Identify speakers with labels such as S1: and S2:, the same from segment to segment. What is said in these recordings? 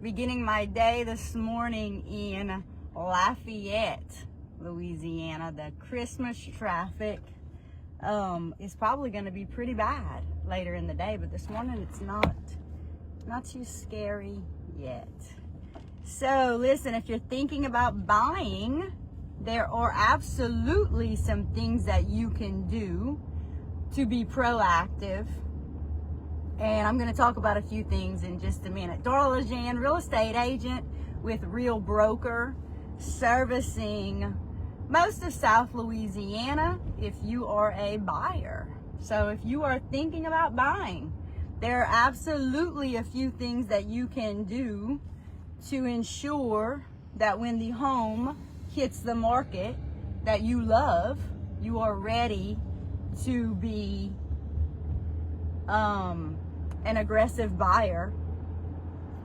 S1: beginning my day this morning in Lafayette, Louisiana. The Christmas traffic is probably going to be pretty bad later in the day, but this morning it's not too scary yet. So listen, if you're thinking about buying, there are absolutely some things that you can do to be proactive. And I'm going to talk about a few things in just a minute. Darla, real estate agent with Real Broker, servicing most of South Louisiana if you are a buyer. So if you are thinking about buying, there are absolutely a few things that you can do to ensure that when the home hits the market that you love, you are ready to be an aggressive buyer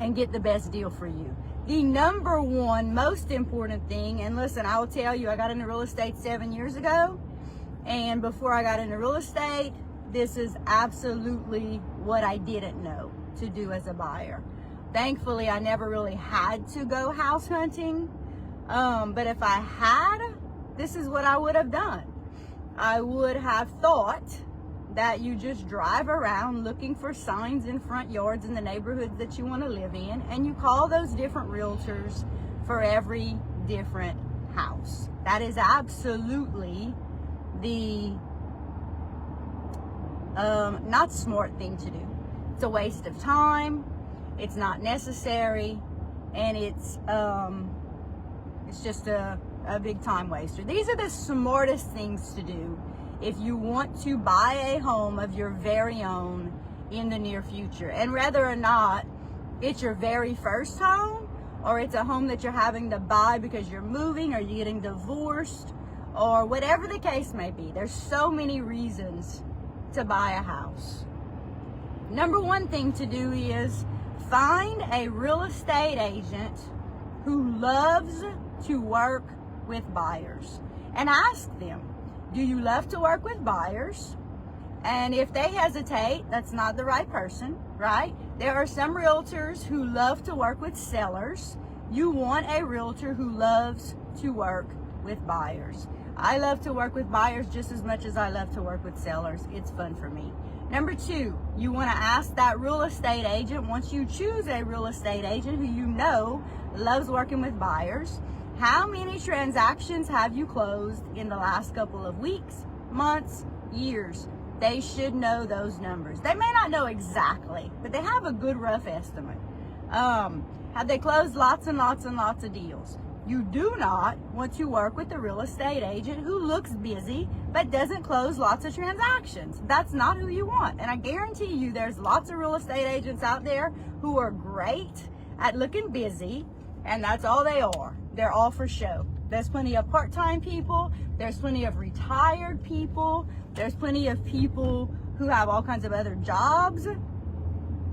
S1: and get the best deal for you. The number one most important thing, and listen, I will tell you, I got into real estate 7 years ago, and before I got into real estate, this is absolutely what I didn't know to do as a buyer. Thankfully, I never really had to go house hunting, but if I had, this is what I would have done. I would have thought that you just drive around looking for signs in front yards in the neighborhoods that you want to live in, and you call those different realtors for every different house. That is absolutely the not smart thing to do. It's a waste of time, it's not necessary, and it's just a big time waster. These are the smartest things to do if you want to buy a home of your very own in the near future. And whether or not it's your very first home, or it's a home that you're having to buy because you're moving or you're getting divorced, or whatever the case may be, there's so many reasons to buy a house. Number one thing to do is find a real estate agent who loves to work with buyers, and ask them, do you love to work with buyers? And if they hesitate, that's not the right person, right? There are some realtors who love to work with sellers. You want a realtor who loves to work with buyers. I love to work with buyers just as much as I love to work with sellers. It's fun for me. Number two, you want to ask that real estate agent, once you choose a real estate agent who you know loves working with buyers, how many transactions have you closed in the last couple of weeks, months, years? They should know those numbers. They may not know exactly, but they have a good rough estimate. Have they closed lots and lots and lots of deals? You do not want to work with a real estate agent who looks busy but doesn't close lots of transactions. That's not who you want. And I guarantee you there's lots of real estate agents out there who are great at looking busy, and that's all they are. They're all for show. There's plenty of part-time people. There's plenty of retired people. There's plenty of people who have all kinds of other jobs.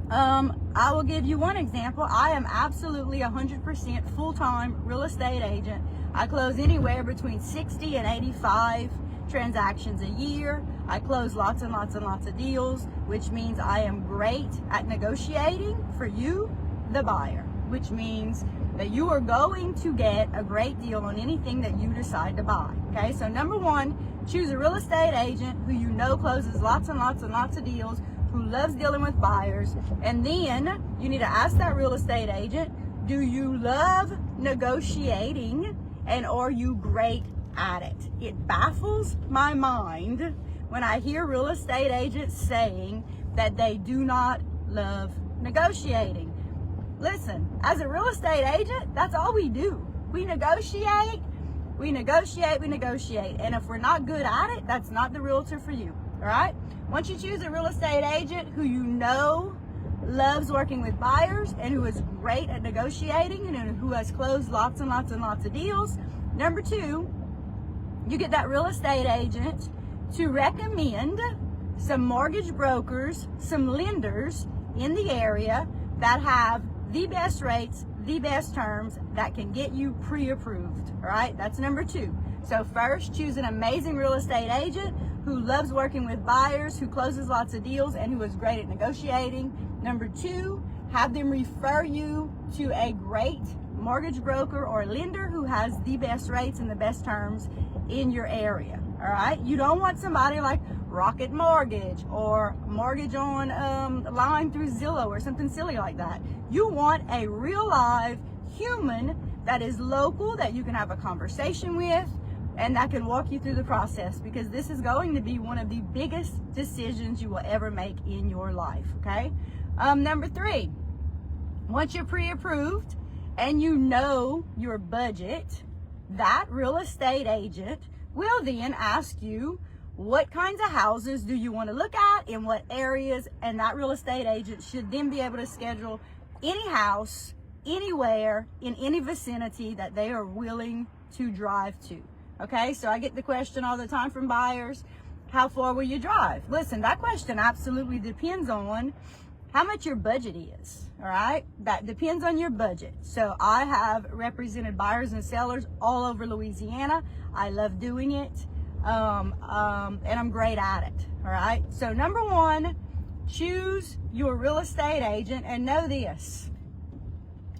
S1: I will give you one example. I am absolutely 100% full-time real estate agent. I close anywhere between 60 and 85 transactions a year. I close lots and lots and lots of deals, which means I am great at negotiating for you, the buyer, which means that you are going to get a great deal on anything that you decide to buy. Okay, so number one, choose a real estate agent who you know closes lots and lots and lots of deals, who loves dealing with buyers. And then you need to ask that real estate agent, do you love negotiating, and are you great at it? It baffles my mind when I hear real estate agents saying that they do not love negotiating. Listen, as a real estate agent, that's all we do. We negotiate, we negotiate, we negotiate. And if we're not good at it, that's not the realtor for you, all right? Once you choose a real estate agent who you know loves working with buyers and who is great at negotiating and who has closed lots and lots and lots of deals, number two, you get that real estate agent to recommend some mortgage brokers, some lenders in the area that have the best rates, the best terms, that can get you pre-approved, all right? That's number two. So first, choose an amazing real estate agent who loves working with buyers, who closes lots of deals, and who is great at negotiating. Number two, have them refer you to a great mortgage broker or lender who has the best rates and the best terms in your area. All right, you don't want somebody like Rocket Mortgage or mortgage on line through Zillow or something silly like that. You want a real live human that is local, that you can have a conversation with, and that can walk you through the process, because this is going to be one of the biggest decisions you will ever make in your life. Okay. Number 3, once you're pre-approved and you know your budget, that real estate agent will then ask you what kinds of houses do you want to look at, in what areas, and that real estate agent should then be able to schedule any house anywhere in any vicinity that they are willing to drive to. Okay, so I get the question all the time from buyers, how far will you drive? Listen, that question absolutely depends on how much your budget is. All right, that depends on your budget. So I have represented buyers and sellers all over Louisiana. I love doing it, and I'm great at it. All right, so number 1, choose your real estate agent, and know this: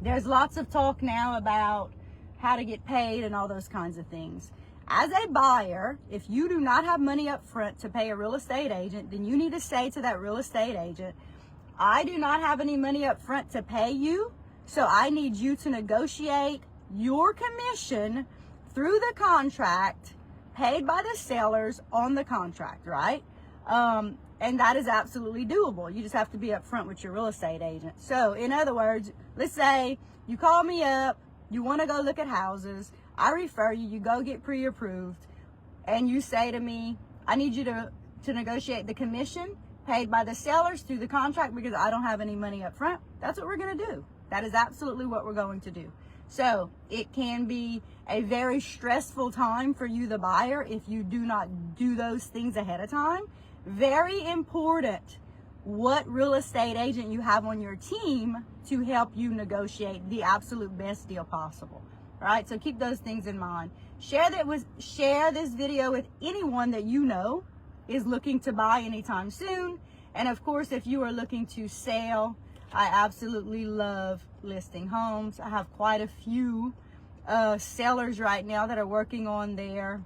S1: there's lots of talk now about how to get paid and all those kinds of things. As a buyer, if you do not have money up front to pay a real estate agent, then you need to say to that real estate agent, I do not have any money up front to pay you, so I need you to negotiate your commission through the contract paid by the sellers on the contract, right? And that is absolutely doable. You just have to be up front with your real estate agent. So in other words, let's say you call me up, you want to go look at houses, I refer you, you go get pre-approved, and you say to me, I need you to negotiate the commission paid by the sellers through the contract because I don't have any money up front. That's what we're going to do. That is absolutely what we're going to do. So it can be a very stressful time for you, the buyer, if you do not do those things ahead of time. Very important what real estate agent you have on your team to help you negotiate the absolute best deal possible. All right, so keep those things in mind. Share this video with anyone that you know is looking to buy anytime soon. And of course, if you are looking to sell, I absolutely love listing homes. I have quite a few sellers right now that are working on their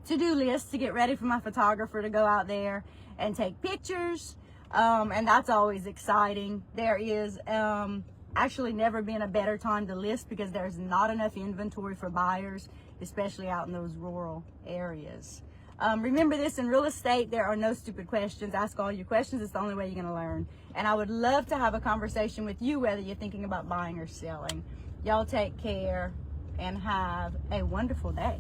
S1: to-do list to get ready for my photographer to go out there and take pictures. And that's always exciting. There is actually never been a better time to list because there's not enough inventory for buyers, especially out in those rural areas. Remember this, in real estate, there are no stupid questions. Ask all your questions. It's the only way you're going to learn. And I would love to have a conversation with you, whether you're thinking about buying or selling. Y'all take care and have a wonderful day.